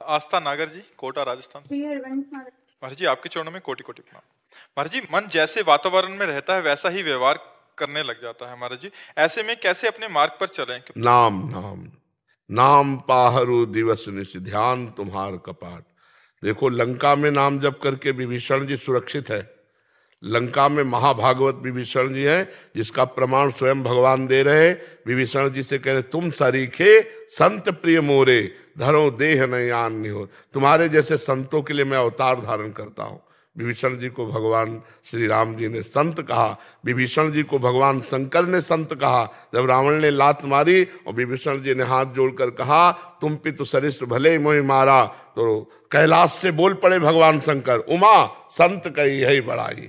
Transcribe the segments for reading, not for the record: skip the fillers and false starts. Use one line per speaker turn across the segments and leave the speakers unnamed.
आस्था नागर जी, कोटा राजस्थान। महाराज जी आपके चरणों में कोटि कोटि प्रणाम। महाराज जी, मन जैसे वातावरण में रहता है वैसा ही व्यवहार करने लग जाता है महाराज जी, ऐसे में कैसे अपने मार्ग पर चलें?
नाम नाम नाम पाहरु दिवस निश ध्यान तुम्हार कपाट। देखो, लंका में नाम जप करके विभीषण जी सुरक्षित है। लंका में महाभागवत विभीषण जी हैं, जिसका प्रमाण स्वयं भगवान दे रहे। विभीषण जी से कह रहे, तुम सरीखे संत प्रिय मोरे, धरो देह नयान निहो। तुम्हारे जैसे संतों के लिए मैं अवतार धारण करता हूं। विभीषण जी को भगवान श्री राम जी ने संत कहा, विभीषण जी को भगवान शंकर ने संत कहा। जब रावण ने लात मारी और विभीषण जी ने हाथ जोड़कर कहा, तुम पितु सरिस भले मोहि मारा, तो कैलाश से बोल पड़े भगवान शंकर, उमा संत कही यही बड़ाई,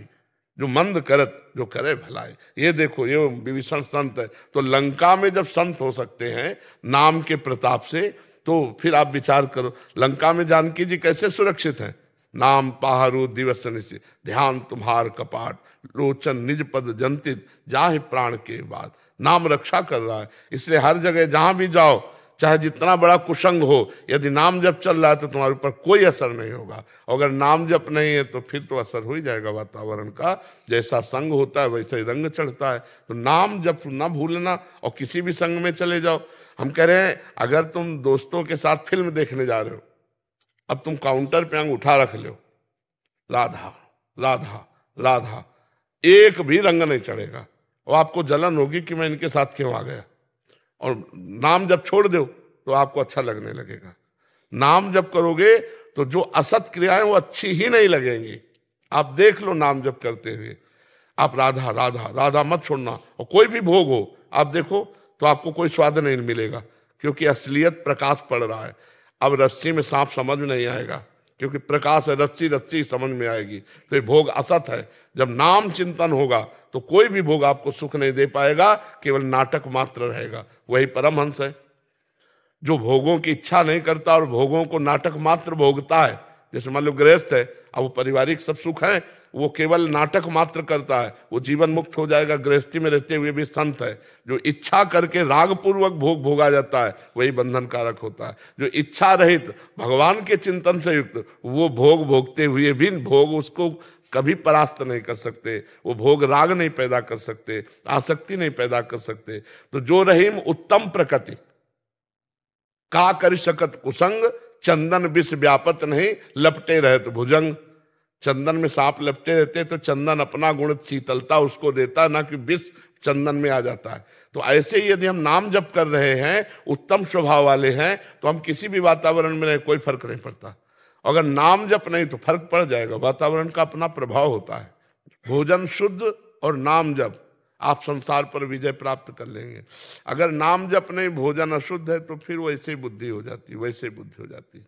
जो मंद करत जो करे भलाई। ये देखो, ये विभीषण संत है। तो लंका में जब संत हो सकते हैं नाम के प्रताप से, तो फिर आप विचार करो लंका में जानकी जी कैसे सुरक्षित हैं। नाम पाहरु दिवस निशि ध्यान तुम्हार कपाट, लोचन निज पद जंतित जाहि प्राण के बाद। नाम रक्षा कर रहा है, इसलिए हर जगह जहां भी जाओ, चाहे जितना बड़ा कुसंग हो, यदि नाम जप चल रहा है तो तुम्हारे ऊपर कोई असर नहीं होगा। अगर नाम जप नहीं है तो फिर तो असर हो ही जाएगा वातावरण का। जैसा संग होता है वैसे ही रंग चढ़ता है। तो नाम जप ना भूलना, और किसी भी संग में चले जाओ। हम कह रहे हैं, अगर तुम दोस्तों के साथ फिल्म देखने जा रहे हो, अब तुम काउंटर पे अंगूठा रख लो, राधा राधा राधा, एक भी रंग नहीं चढ़ेगा, और आपको जलन होगी कि मैं इनके साथ क्यों आ गया। और नाम जब छोड़ दो तो आपको अच्छा लगने लगेगा। नाम जब करोगे तो जो असत क्रियाएं वो अच्छी ही नहीं लगेंगी। आप देख लो, नाम जब करते हुए आप राधा राधा राधा मत छोड़ना। और कोई भी भोग हो आप देखो तो आपको कोई स्वाद नहीं मिलेगा, क्योंकि असलियत प्रकाश पड़ रहा है। अब रस्सी में सांप समझ में नहीं आएगा, क्योंकि प्रकाश है, रस्सी रस्सी समझ में आएगी। तो ये भोग असत है। जब नाम चिंतन होगा तो कोई भी भोग आपको सुख नहीं दे पाएगा, केवल नाटक मात्र रहेगा। वही परमहंस है जो भोगों की इच्छा नहीं करता और भोगों को नाटक मात्र भोगता है। जैसे मान लो गृहस्थ है, अब वो पारिवारिक सब सुख है, वो केवल नाटक मात्र करता है, वो जीवन मुक्त हो जाएगा। गृहस्थी में रहते हुए भी संत है। जो इच्छा करके राग पूर्वक भोग भोगा जाता है वही बंधन कारक होता है। जो इच्छा रहित भगवान के चिंतन से युक्त, वो भोग भोगते हुए भी भोग उसको कभी परास्त नहीं कर सकते। वो भोग राग नहीं पैदा कर सकते, आसक्ति नहीं पैदा कर सकते। तो जो रहीम उत्तम प्रकृति का कर सकत कुसंग, चंदन विष व्यापत नहीं लपटे रहत भुजंग। चंदन में सांप लपटे रहते तो चंदन अपना गुण शीतलता उसको देता, ना कि विष चंदन में आ जाता है। तो ऐसे ही यदि हम नाम जप कर रहे हैं, उत्तम स्वभाव वाले हैं, तो हम किसी भी वातावरण में रहे, कोई फर्क नहीं पड़ता। अगर नाम जप नहीं तो फर्क पड़ जाएगा। वातावरण का अपना प्रभाव होता है। भोजन शुद्ध और नाम जप, आप संसार पर विजय प्राप्त कर लेंगे। अगर नाम जप नहीं, भोजन अशुद्ध है, तो फिर वैसे ही बुद्धि हो जाती है, वैसे बुद्धि हो जाती है।